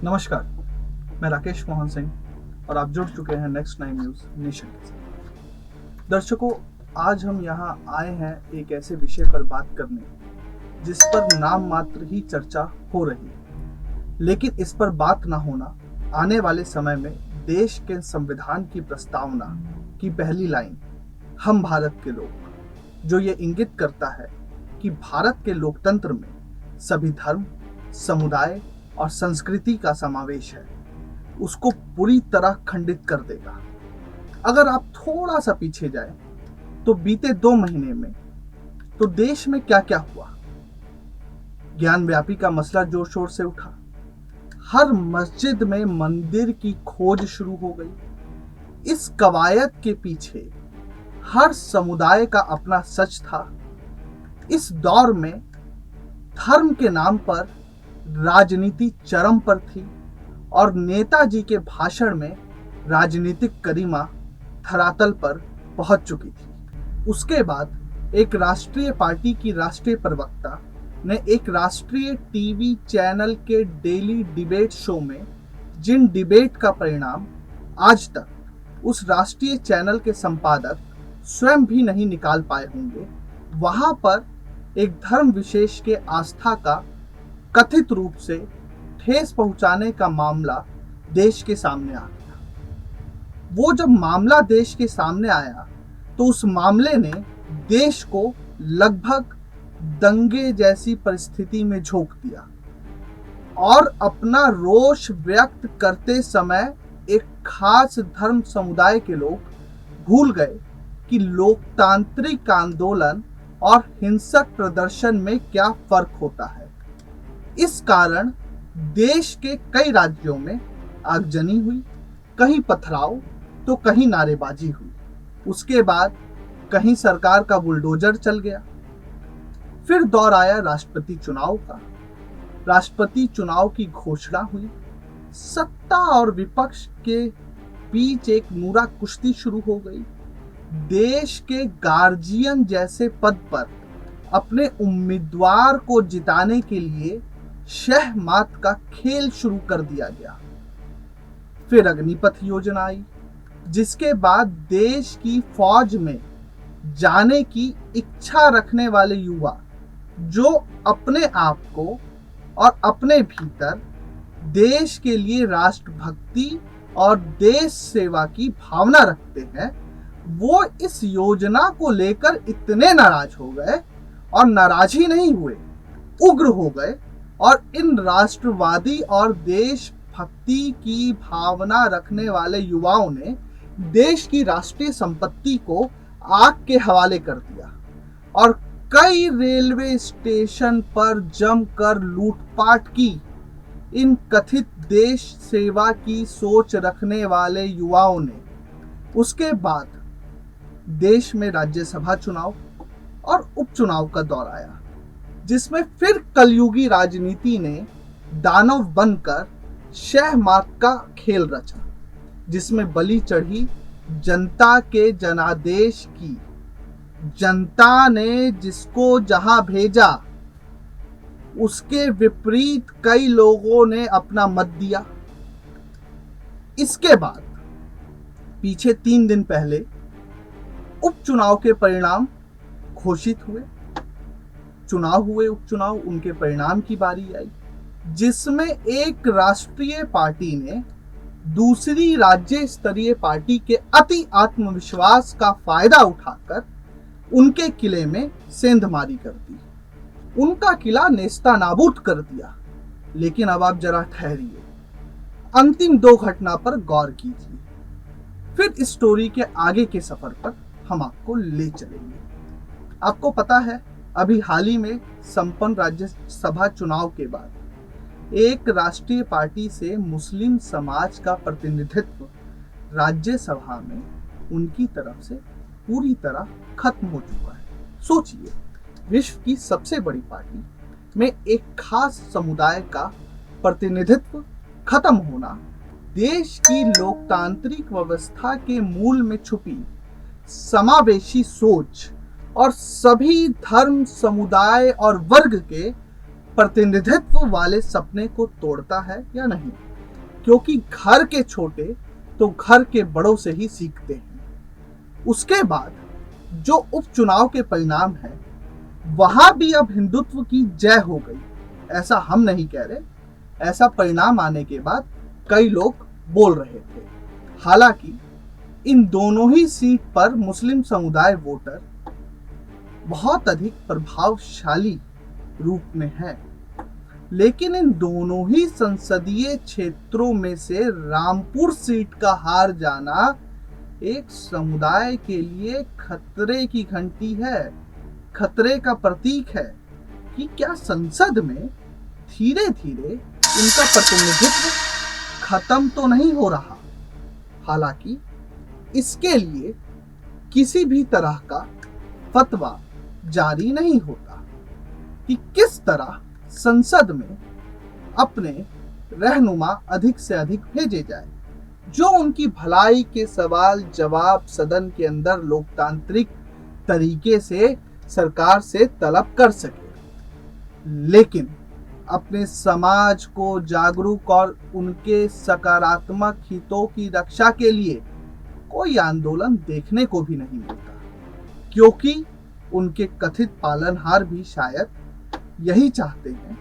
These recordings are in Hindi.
नमस्कार, मैं राकेश मोहन सिंह और आप जुड़ चुके हैं नेक्स्ट 9 न्यूज़ नेशन के साथ। दर्शकों, आज हम यहाँ आए हैं एक ऐसे विषय पर बात करने जिस पर नाम मात्र ही चर्चा हो रही है, लेकिन इस पर बात ना होना आने वाले समय में देश के संविधान की प्रस्तावना की पहली लाइन हम भारत के लोग, जो ये इंगित करता है कि भारत के लोकतंत्र में सभी धर्म, समुदाय और संस्कृति का समावेश है, उसको पूरी तरह खंडित कर देगा। अगर आप थोड़ा सा पीछे जाएं, तो बीते 2 महीने में तो देश में क्या क्या हुआ। ज्ञान व्यापी का मसला जोर शोर से उठा, हर मस्जिद में मंदिर की खोज शुरू हो गई। इस कवायद के पीछे हर समुदाय का अपना सच था। इस दौर में धर्म के नाम पर राजनीति चरम पर थी और नेताजी के भाषण में राजनीतिक गरिमा धरातल पर पहुंच चुकी थी। उसके बाद एक राष्ट्रीय पार्टी की राष्ट्रीय प्रवक्ता ने एक राष्ट्रीय टीवी चैनल के डेली डिबेट शो में जिन डिबेट का परिणाम आज तक उस राष्ट्रीय चैनल के संपादक स्वयं भी नहीं निकाल पाए होंगे, वहां पर एक धर्म विशेष के आस्था का कथित रूप से ठेस पहुंचाने का मामला देश के सामने आ गया। वो जब मामला देश के सामने आया तो उस मामले ने देश को लगभग दंगे जैसी परिस्थिति में झोंक दिया और अपना रोष व्यक्त करते समय एक खास धर्म समुदाय के लोग भूल गए कि लोकतांत्रिक आंदोलन और हिंसक प्रदर्शन में क्या फर्क होता है। इस कारण देश के कई राज्यों में आगजनी हुई, कहीं पथराव तो कहीं नारेबाजी हुई। उसके बाद कहीं सरकार का बुलडोजर चल गया। फिर दौर आया राष्ट्रपति चुनाव का। राष्ट्रपति चुनाव की घोषणा हुई। सत्ता और विपक्ष के बीच एक मुरा कुश्ती शुरू हो गई। देश के गार्जियन जैसे पद पर अपने उम्मीदवार को जिताने के लिए शह मात का खेल शुरू कर दिया गया। फिर अग्निपथ योजना आई, जिसके बाद देश की फौज में जाने की इच्छा रखने वाले युवा जो अपने आप को और अपने भीतर देश के लिए राष्ट्रभक्ति और देश सेवा की भावना रखते हैं, वो इस योजना को लेकर इतने नाराज हो गए और नाराज ही नहीं हुए, उग्र हो गए और इन राष्ट्रवादी और देशभक्ति की भावना रखने वाले युवाओं ने देश की राष्ट्रीय संपत्ति को आग के हवाले कर दिया और कई रेलवे स्टेशन पर जमकर लूटपाट की। इन कथित देश सेवा की सोच रखने वाले युवाओं ने उसके बाद देश में राज्यसभा चुनाव और उपचुनाव का दौर आया, जिसमें फिर कलयुगी राजनीति ने दानव बनकर शह मात का खेल रचा, जिसमें बलि चढ़ी जनता के जनादेश की। जनता ने जिसको जहां भेजा उसके विपरीत कई लोगों ने अपना मत दिया। इसके बाद पीछे 3 दिन पहले उपचुनाव के परिणाम घोषित हुए। चुनाव हुए, उपचुनाव, उनके परिणाम की बारी आई, जिसमें एक राष्ट्रीय पार्टी ने दूसरी राज्य स्तरीय पार्टी के अति आत्मविश्वास का फायदा उठाकर उनके किले में सेंधमारी कर दी, उनका किला नेस्ता नाबूद कर दिया। लेकिन अब आप जरा ठहरिए, अंतिम 2 घटना पर गौर कीजिए, फिर इस स्टोरी के आगे के सफर पर हम आपको ले चलेंगे। आपको पता है, अभी हाल ही में संपन्न राज्यसभा चुनाव के बाद एक राष्ट्रीय पार्टी से मुस्लिम समाज का प्रतिनिधित्व राज्यसभा में उनकी तरफ से पूरी तरह खत्म हो चुका है। सोचिए, विश्व की सबसे बड़ी पार्टी में एक खास समुदाय का प्रतिनिधित्व खत्म होना देश की लोकतांत्रिक व्यवस्था के मूल में छुपी समावेशी सोच और सभी धर्म, समुदाय और वर्ग के प्रतिनिधित्व वाले सपने को तोड़ता है या नहीं। क्योंकि घर के छोटे तो घर के बड़ों से ही सीखते हैं। उसके बाद जो उपचुनाव के परिणाम है, वहां भी अब हिंदुत्व की जय हो गई, ऐसा हम नहीं कह रहे। ऐसा परिणाम आने के बाद कई लोग बोल रहे थे। हालांकि इन दोनों ही सीट पर मुस्लिम समुदाय वोटर बहुत अधिक प्रभावशाली रूप में है, लेकिन इन दोनों ही संसदीय क्षेत्रों में से रामपुर सीट का हार जाना एक समुदाय के लिए खतरे की घंटी है, खतरे का प्रतीक है कि क्या संसद में धीरे धीरे इनका प्रतिनिधित्व खत्म तो नहीं हो रहा। हालांकि इसके लिए किसी भी तरह का फतवा जारी नहीं होता कि किस तरह संसद में अपने रहनुमा अधिक से अधिक भेजे जाए, जो उनकी भलाई के सवाल जवाब सदन के अंदर लोकतांत्रिक तरीके से सरकार से तलब कर सके, लेकिन अपने समाज को जागरूक और उनके सकारात्मक हितों की रक्षा के लिए कोई आंदोलन देखने को भी नहीं मिलता, क्योंकि उनके कथित पालनहार भी शायद यही चाहते हैं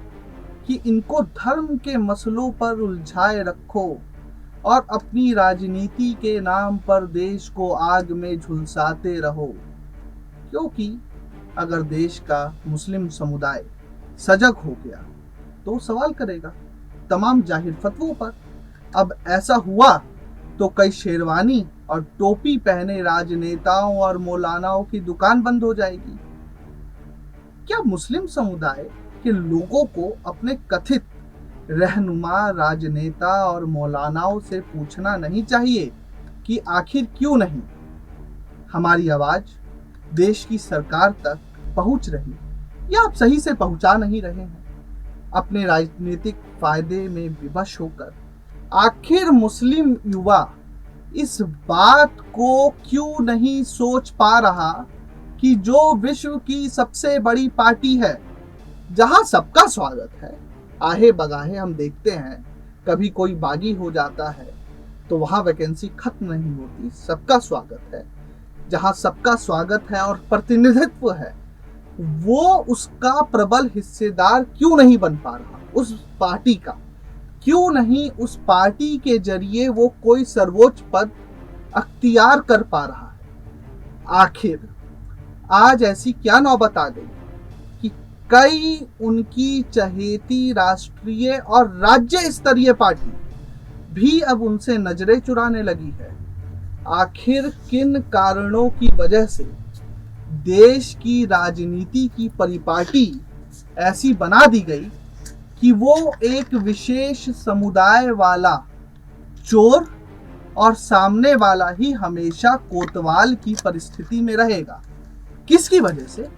कि इनको धर्म के मसलों पर उलझाए रखो और अपनी राजनीति के नाम पर देश को आग में झुलसाते रहो। क्योंकि अगर देश का मुस्लिम समुदाय सजग हो गया तो सवाल करेगा तमाम जाहिर फतवों पर। अब ऐसा हुआ तो कई शेरवानी और टोपी पहने राजनेताओं और मौलानाओं की दुकान बंद हो जाएगी। क्या मुस्लिम समुदाय के लोगों को अपने कथित रहनुमा राजनेता और मौलानाओं से पूछना नहीं चाहिए कि आखिर क्यों नहीं हमारी आवाज देश की सरकार तक पहुंच रही, या आप सही से पहुंचा नहीं रहे हैं? अपने राजनीतिक फायदे में विवश होकर आखिर मुस्लिम युवा इस बात को क्यों नहीं सोच पा रहा कि जो विश्व की सबसे बड़ी पार्टी है, जहां सबका स्वागत है, आहे बगाहे हम देखते हैं कभी कोई बागी हो जाता है तो वहां वैकेंसी खत्म नहीं होती, सबका स्वागत है, जहां सबका स्वागत है और प्रतिनिधित्व है, वो उसका प्रबल हिस्सेदार क्यों नहीं बन पा रहा? उस पार्टी का क्यों नहीं उस पार्टी के जरिए वो कोई सर्वोच्च पद अख्तियार कर पा रहा है? आखिर आज ऐसी क्या नौबत आ गई कि कई उनकी चहेती राष्ट्रीय और राज्य स्तरीय पार्टी भी अब उनसे नजरें चुराने लगी है? आखिर किन कारणों की वजह से देश की राजनीति की परिपाटी ऐसी बना दी गई कि वो एक विशेष समुदाय वाला चोर और सामने वाला ही हमेशा कोतवाल की परिस्थिति में रहेगा? किसकी वजह से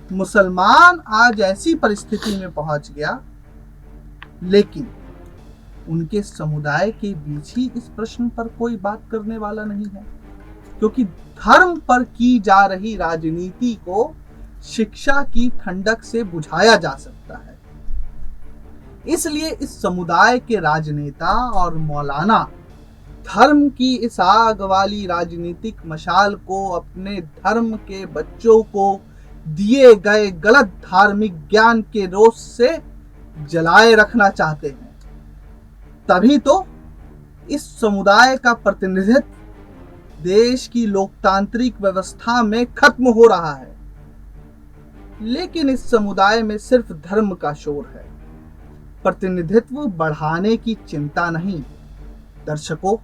मुसलमान आज ऐसी परिस्थिति में पहुंच गया, लेकिन उनके समुदाय के बीच ही इस प्रश्न पर कोई बात करने वाला नहीं है, क्योंकि धर्म पर की जा रही राजनीति को शिक्षा की ठंडक से बुझाया जा सकता है। इसलिए इस समुदाय के राजनेता और मौलाना धर्म की इस आग वाली राजनीतिक मशाल को अपने धर्म के बच्चों को दिए गए गलत धार्मिक ज्ञान के रोष से जलाए रखना चाहते हैं। तभी तो इस समुदाय का प्रतिनिधित्व देश की लोकतांत्रिक व्यवस्था में खत्म हो रहा है। लेकिन इस समुदाय में सिर्फ धर्म का शोर है, प्रतिनिधित्व बढ़ाने की चिंता नहीं। दर्शकों,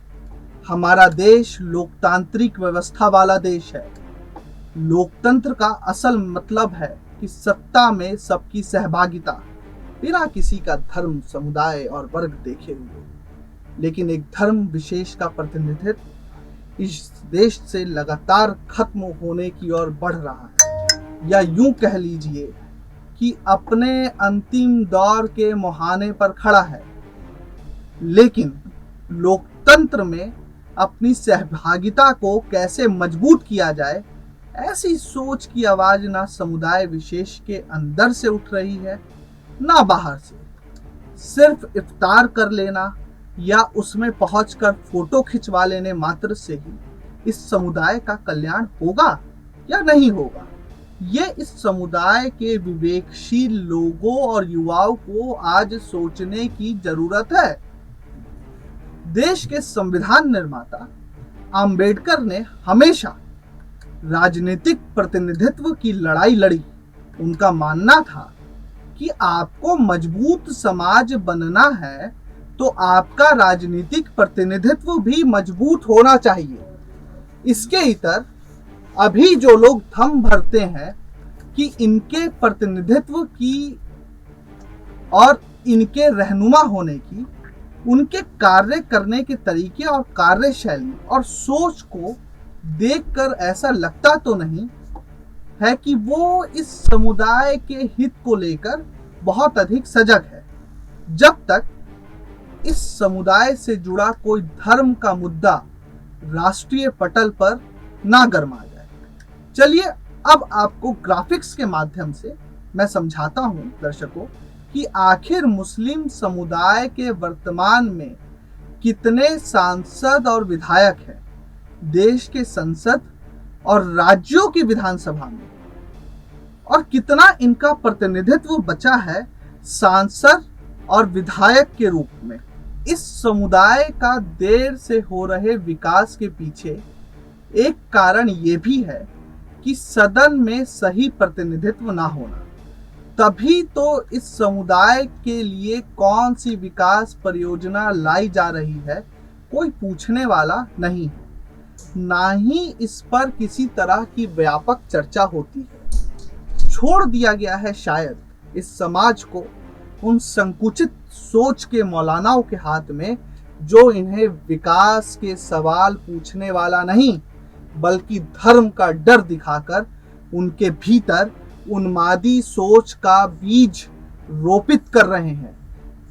हमारा देश लोकतांत्रिक व्यवस्था वाला देश है। लोकतंत्र का असल मतलब है कि सत्ता में सबकी सहभागिता, बिना किसी का धर्म, समुदाय और वर्ग देखे हुए। लेकिन एक धर्म विशेष का प्रतिनिधित्व इस देश से लगातार खत्म होने की ओर बढ़ रहा है, या यूं कह लीजिए कि अपने अंतिम दौर के मुहाने पर खड़ा है। लेकिन लोकतंत्र में अपनी सहभागिता को कैसे मजबूत किया जाए, ऐसी सोच की आवाज ना समुदाय विशेष के अंदर से उठ रही है, ना बाहर से। सिर्फ इफ्तार कर लेना या उसमें पहुंचकर फोटो खिंचवा लेने मात्र से ही इस समुदाय का कल्याण होगा या नहीं होगा, ये इस समुदाय के विवेकशील लोगों और युवाओं को आज सोचने की जरूरत है। देश के संविधान निर्माता अंबेडकर ने हमेशा राजनीतिक प्रतिनिधित्व की लड़ाई लड़ी। उनका मानना था कि आपको मजबूत समाज बनना है तो आपका राजनीतिक प्रतिनिधित्व भी मजबूत होना चाहिए। इसके इतर अभी जो लोग थम भरते हैं कि इनके प्रतिनिधित्व की और इनके रहनुमा होने की, उनके कार्य करने के तरीके और कार्यशैली और सोच को देखकर ऐसा लगता तो नहीं है कि वो इस समुदाय के हित को लेकर बहुत अधिक सजग है। जब तक इस समुदाय से जुड़ा कोई धर्म का मुद्दा राष्ट्रीय पटल पर ना गरमा जाए। चलिए अब आपको ग्राफिक्स के माध्यम से मैं समझाता हूं दर्शकों कि आखिर मुस्लिम समुदाय के वर्तमान में कितने सांसद और विधायक हैं देश के संसद और राज्यों की विधानसभा में, और कितना इनका प्रतिनिधित्व बचा है सांसद और विधायक के रूप में। इस समुदाय का देर से हो रहे विकास के पीछे एक कारण ये भी है कि सदन में सही प्रतिनिधित्व ना होना। तभी तो इस समुदाय के लिए कौन सी विकास परियोजना लाई जा रही है कोई पूछने वाला नहीं है, ना ही इस पर किसी तरह की व्यापक चर्चा होती है। छोड़ दिया गया है शायद इस समाज को उन संकुचित सोच के मौलानाओं के हाथ में जो इन्हें विकास के सवाल पूछने वाला नहीं बल्कि धर्म का डर दिखाकर उनके भीतर उन्मादी सोच का बीज रोपित कर रहे हैं,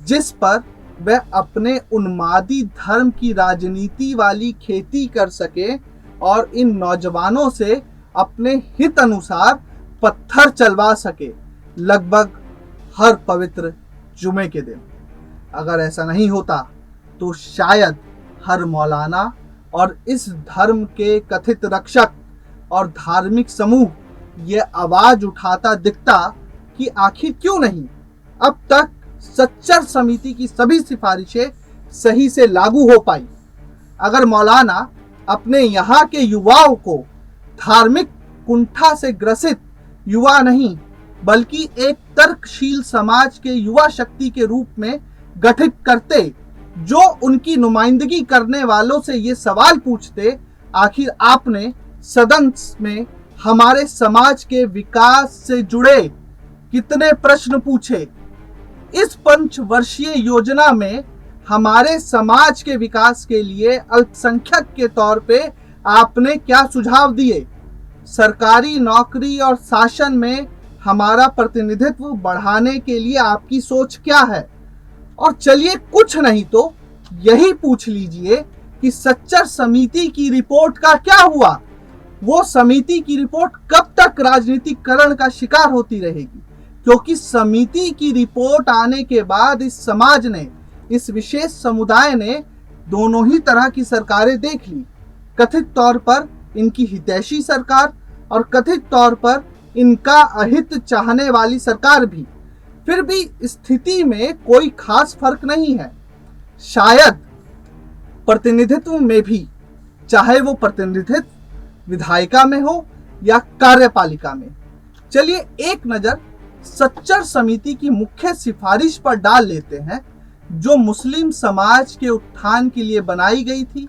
जिस पर वह अपने उन्मादी धर्म की राजनीति वाली खेती कर सके और इन नौजवानों से अपने हित अनुसार पत्थर चलवा सके, लगभग हर पवित्र जुमे के दिन। अगर ऐसा नहीं होता तो शायद हर मौलाना और इस धर्म के कथित रक्षक और धार्मिक समूह ये आवाज उठाता दिखता कि आखिर क्यों नहीं अब तक सच्चर समिति की सभी सिफारिशें सही से लागू हो पाई। अगर मौलाना अपने यहाँ के युवाओं को धार्मिक कुंठा से ग्रसित युवा नहीं बल्कि एक तर्कशील समाज के युवा शक्ति के रूप में गठित करते, जो उनकी नुमाइंदगी करने वालों से ये सवाल पूछते, आखिर आपने सदन में हमारे समाज के विकास से जुड़े कितने प्रश्न पूछे? इस पंचवर्षीय योजना में हमारे समाज के विकास के लिए अल्पसंख्यक के तौर पे आपने क्या सुझाव दिए? सरकारी नौकरी और शासन में हमारा प्रतिनिधित्व बढ़ाने के लिए आपकी सोच क्या है? और चलिए कुछ नहीं तो यही पूछ लीजिए कि सच्चर समिति की रिपोर्ट का क्या हुआ? वो समिति की रिपोर्ट कब तक राजनीतिकरण का शिकार होती रहेगी? क्योंकि समिति की रिपोर्ट आने के बाद इस समाज ने, इस विशेष समुदाय ने दोनों ही तरह की सरकारें देख ली। कथित तौर पर इनकी हितैषी सरकार और कथित तौर पर इनका अहित चाहने वाली सरकार भी। फिर भी स्थिति में कोई खास फर्क नहीं है। शायद प्रतिनिधित्व में भी, चाहे वो प्रतिनिधित्व विधायिका में हो या कार्यपालिका में। चलिए एक नजर सच्चर समिति की मुख्य सिफारिश पर डाल लेते हैं जो मुस्लिम समाज के उत्थान के लिए बनाई गई थी।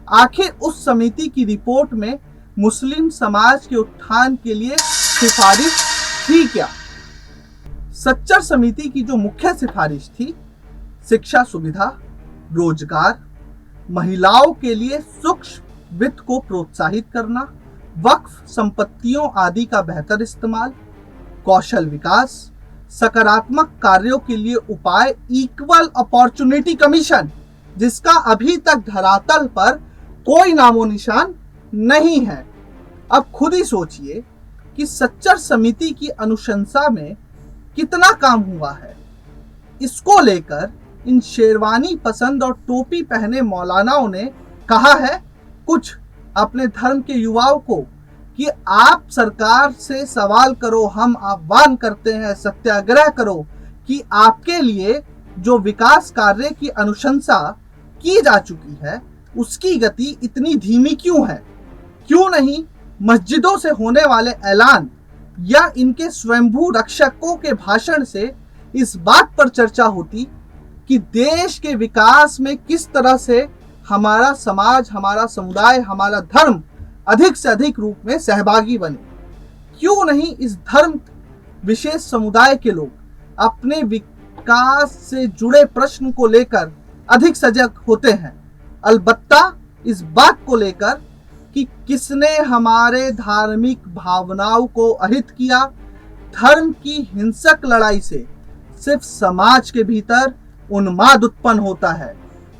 आखिर उस समिति की रिपोर्ट में मुस्लिम समाज के उत्थान के लिए सिफारिश थी क्या? सच्चर समिति की जो मुख्य सिफारिश थी, शिक्षा सुविधा, रोजगार, महिलाओं के लिए सूक्ष्म वित्त को प्रोत्साहित करना, वक्फ संपत्तियों आदि का बेहतर इस्तेमाल, कौशल विकास, सकारात्मक कार्यों के लिए उपाय, इक्वल अपॉर्चुनिटी कमीशन, जिसका अभी तक धरातल पर कोई नामो निशान नहीं है। अब खुद ही सोचिए कि सच्चर समिति की अनुशंसा में कितना काम हुआ है। इसको लेकर इन शेरवानी पसंद और टोपी पहने मौलानाओं ने कहा है कुछ अपने धर्म के युवाओं को कि आप सरकार से सवाल करो, हम आह्वान करते हैं सत्याग्रह करो कि आपके लिए जो विकास कार्य की अनुशंसा की जा चुकी है उसकी गति इतनी धीमी क्यों है। क्यों नहीं मस्जिदों से होने वाले ऐलान या इनके स्वयंभू रक्षकों के भाषण से इस बात पर चर्चा होती कि देश के विकास में किस तरह से हमारा समाज, हमारा समुदाय, हमारा धर्म अधिक से अधिक रूप में सहभागी बने। क्यों नहीं इस धर्म विशेष समुदाय के लोग अपने विकास से जुड़े प्रश्न को लेकर अधिक सजग होते हैं, अलबत्ता इस बात को लेकर कि किसने हमारे धार्मिक भावनाओं को अहित किया। धर्म की हिंसक लड़ाई से सिर्फ समाज के भीतर उन्माद उत्पन्न होता है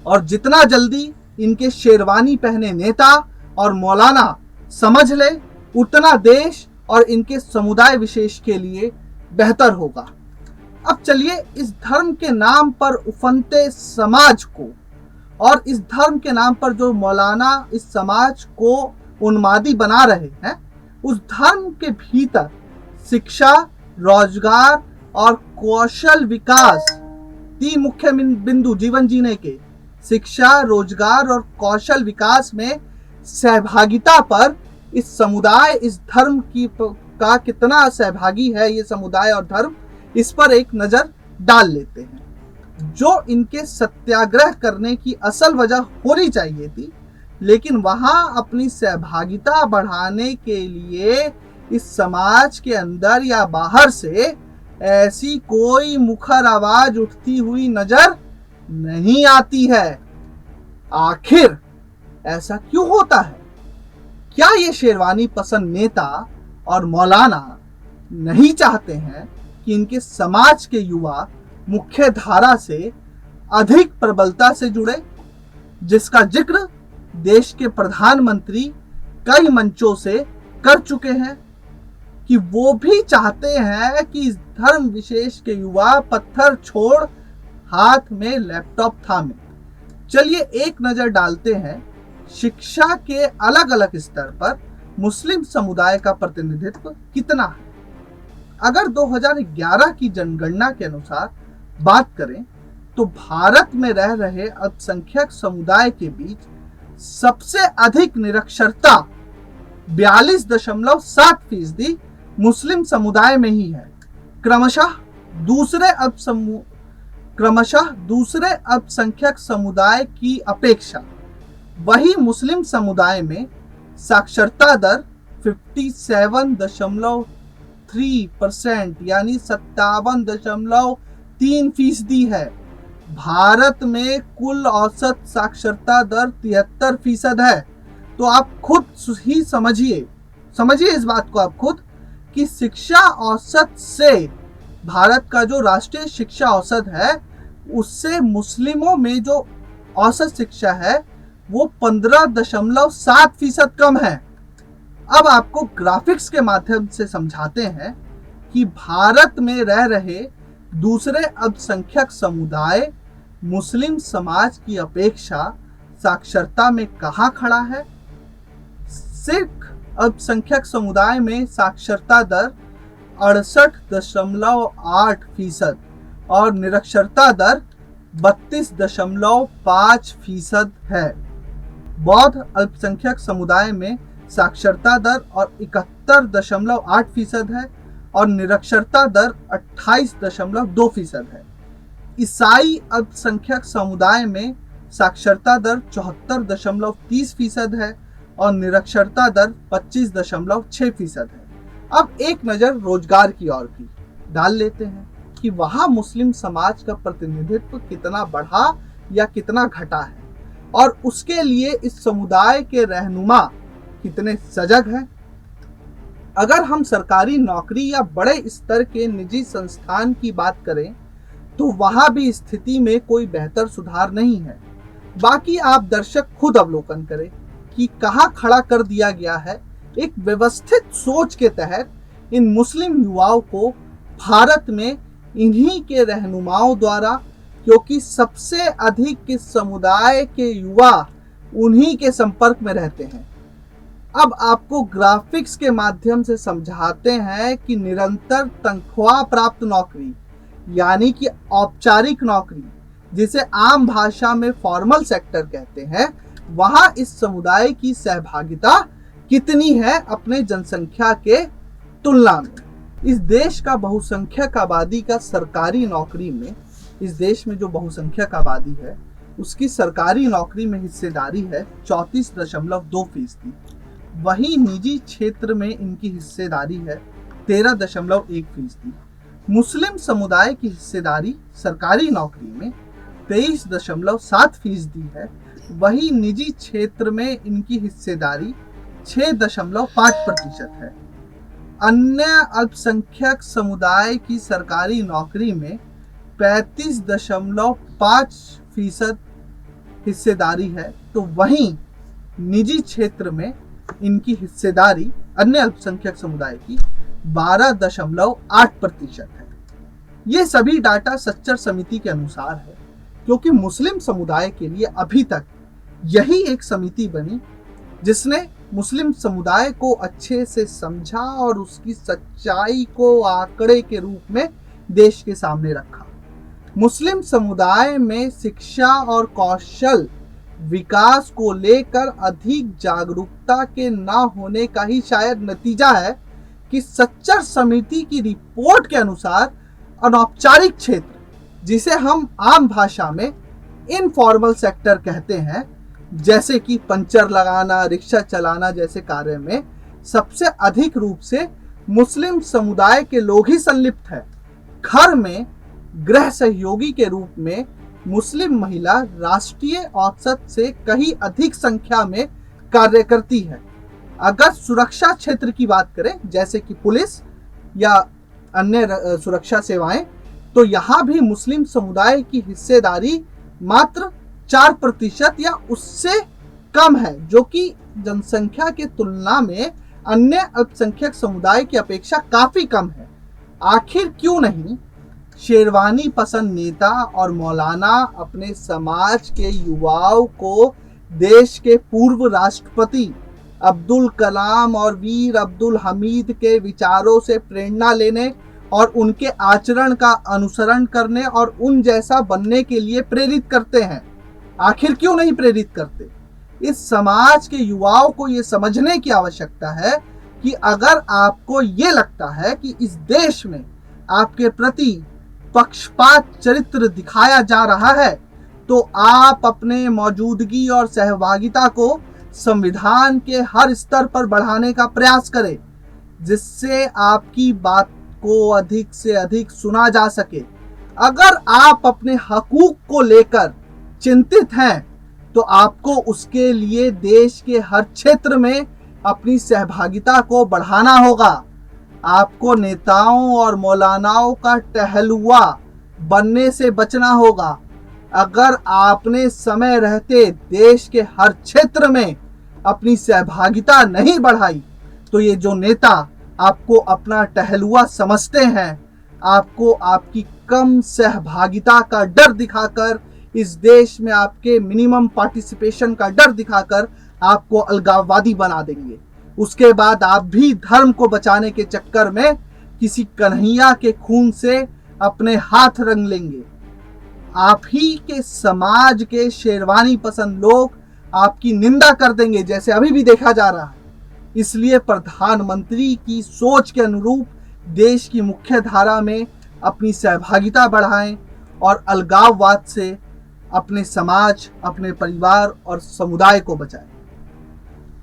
और जितना जल्दी इनके शेरवानी पहने नेता और मौलाना समझ ले उतना देश और इनके समुदाय विशेष के लिए बेहतर होगा। अब चलिए इस धर्म के नाम पर उफनते समाज को और इस धर्म के नाम पर जो मौलाना इस समाज को उन्मादी बना रहे हैं उस धर्म के भीतर शिक्षा, रोजगार और कौशल विकास, तीन मुख्य बिंदु जीवन जीने के, शिक्षा, रोजगार और कौशल विकास में सहभागिता पर इस समुदाय, इस धर्म का कितना सहभागी है ये समुदाय और धर्म, इस पर एक नजर डाल लेते हैं। जो इनके सत्याग्रह करने की असल वजह होनी चाहिए थी, लेकिन वहां अपनी सहभागिता बढ़ाने के लिए इस समाज के अंदर या बाहर से ऐसी कोई मुखर आवाज उठती हुई नजर नहीं आती है। आखिर ऐसा क्यों होता है? क्या ये शेरवानी पसंद नेता और मौलाना नहीं चाहते हैं कि इनके समाज के युवा मुख्य धारा से अधिक प्रबलता से जुड़े, जिसका जिक्र देश के प्रधानमंत्री कई मंचों से कर चुके हैं कि वो भी चाहते हैं कि इस धर्म विशेष के युवा पत्थर छोड़ हाथ में लैपटॉप थामे। चलिए एक नजर डालते हैं शिक्षा के अलग अलग स्तर पर मुस्लिम समुदाय का प्रतिनिधित्व कितना है। अगर 2011 की जनगणना के अनुसार बात करें तो भारत में रह रहे अल्पसंख्यक समुदाय के बीच सबसे अधिक निरक्षरता 42.7% मुस्लिम समुदाय में ही है। क्रमशः दूसरे अल्पसंख्यक समुदाय की अपेक्षा वही मुस्लिम समुदाय में साक्षरता दर 57.3% यानी 57.3% है। भारत में कुल औसत साक्षरता दर 73% है। तो आप खुद ही समझिए इस बात को आप खुद कि शिक्षा औसत से भारत का जो राष्ट्रीय शिक्षा औसत है उससे मुस्लिमों में जो औसत शिक्षा है वो 15.7% कम है। अब आपको ग्राफिक्स के माध्यम से समझाते हैं कि भारत में रह रहे दूसरे अल्पसंख्यक समुदाय मुस्लिम समाज की अपेक्षा साक्षरता में कहाँ खड़ा है। सिख अल्पसंख्यक समुदाय में साक्षरता दर 68.8% और निरक्षरता दर 32.5% है। बौद्ध अल्पसंख्यक समुदाय में साक्षरता दर और 71.8% है और निरक्षरता दर 28.2% है। ईसाई अल्पसंख्यक समुदाय में साक्षरता दर 74.30% है और निरक्षरता दर 25.6% है। अब एक नजर रोजगार की ओर भी डाल लेते हैं कि वहां मुस्लिम समाज का प्रतिनिधित्व कितना बढ़ा या कितना घटा है और उसके लिए इस समुदाय के रहनुमा कितने सजग हैं। अगर हम सरकारी नौकरी या बड़े स्तर के निजी संस्थान की बात करें तो वहां भी स्थिति में कोई बेहतर सुधार नहीं है। बाकी आप दर्शक खुद अवलोकन करें कि कहां खड़ा कर दिया गया है। एक व्यवस्थित सोच के तहत इन मुस्लिम युवाओं को भारत में इन्हीं के रहनुमाओं द्वारा क्योंकि सबसे अधिक किस समुदाय के युवा उन्हीं के संपर्क में रहते हैं। अब आपको ग्राफिक्स के माध्यम से समझाते हैं कि निरंतर तनख्वाह प्राप्त नौकरी यानी कि औपचारिक नौकरी, जिसे आम भाषा में फॉर्मल सेक्टर कहते हैं, वहां इस समुदाय की सहभागिता कितनी है अपने जनसंख्या के तुलना में। इस देश का बहुसंख्यक आबादी का सरकारी नौकरी में, इस देश में जो बहुसंख्यक आबादी है उसकी सरकारी नौकरी में हिस्सेदारी है 34.2%। वहीं निजी क्षेत्र में इनकी हिस्सेदारी है 13.1%। मुस्लिम समुदाय की हिस्सेदारी सरकारी नौकरी में 23.7% है। वहीं निजी क्षेत्र में इनकी हिस्सेदारी 6.5% है। अन्य अल्पसंख्यक समुदाय की सरकारी नौकरी में 35.5% हिस्सेदारी है, तो वहीं निजी क्षेत्र में इनकी हिस्सेदारी अन्य अल्पसंख्यक समुदाय की 12.8% है। ये सभी डाटा सच्चर समिति के अनुसार है, क्योंकि मुस्लिम समुदाय के लिए अभी तक यही एक समिति बनी जिसने मुस्लिम समुदाय को अच्छे से समझा और उसकी सच्चाई को आंकड़े के रूप में देश के सामने रखा। मुस्लिम समुदाय में शिक्षा और कौशल विकास को लेकर अधिक जागरूकता के न होने का ही शायद नतीजा है कि सच्चर समिति की रिपोर्ट के अनुसार अनौपचारिक क्षेत्र, जिसे हम आम भाषा में इनफॉर्मल सेक्टर कहते हैं, जैसे कि पंचर लगाना, रिक्शा चलाना जैसे कार्य में सबसे अधिक रूप से मुस्लिम समुदाय के लोग ही संलिप्त है। घर में गृह सहयोगी के रूप में मुस्लिम महिला राष्ट्रीय औसत से कहीं अधिक संख्या में कार्य करती है। अगर सुरक्षा क्षेत्र की बात करें, जैसे कि पुलिस या अन्य सुरक्षा सेवाएं, तो यहाँ भी मुस्लिम समुदाय की हिस्सेदारी मात्र 4% या उससे कम है, जो कि जनसंख्या के तुलना में अन्य अल्पसंख्यक समुदाय की अपेक्षा काफी कम है। आखिर क्यों नहीं शेरवानी पसंद नेता और मौलाना अपने समाज के युवाओं को देश के पूर्व राष्ट्रपति अब्दुल कलाम और वीर अब्दुल हमीद के विचारों से प्रेरणा लेने और उनके आचरण का अनुसरण करने और उन जैसा बनने के लिए प्रेरित करते हैं? आखिर क्यों नहीं प्रेरित करते? इस समाज के युवाओं को ये समझने की आवश्यकता है कि अगर आपको ये लगता है कि इस देश में आपके प्रति पक्षपात चरित्र दिखाया जा रहा है, तो आप अपने मौजूदगी और सहभागिता को संविधान के हर स्तर पर बढ़ाने का प्रयास करें, जिससे आपकी बात को अधिक से अधिक सुना जा सके। अगर आप अपने हकूक को लेकर चिंतित हैं, तो आपको उसके लिए देश के हर क्षेत्र में अपनी सहभागिता को बढ़ाना होगा। आपको नेताओं और मौलानाओं का टहलुआ बनने से बचना होगा। अगर आपने समय रहते देश के हर क्षेत्र में अपनी सहभागिता नहीं बढ़ाई, तो ये जो नेता आपको अपना टहलुआ समझते हैं, आपको आपकी कम सहभागिता का डर दिखाकर, इस देश में आपके मिनिमम पार्टिसिपेशन का डर दिखाकर आपको अलगाववादी बना देंगे। उसके बाद आप भी धर्म को बचाने के चक्कर में किसी कन्हैया के खून से अपने हाथ रंग लेंगे। आप ही के समाज के शेरवानी पसंद लोग आपकी निंदा कर देंगे, जैसे अभी भी देखा जा रहा है। इसलिए प्रधानमंत्री की सोच के अनुरूप देश की मुख्य धारा में अपनी सहभागिता बढ़ाएं और अलगाववाद से अपने समाज, अपने परिवार और समुदाय को बचाएं।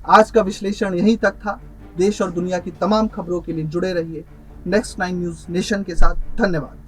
आज का विश्लेषण यहीं तक था। देश और दुनिया की तमाम खबरों के लिए जुड़े रहिए नेक्स्ट 9 न्यूज़ नेशन के साथ। धन्यवाद।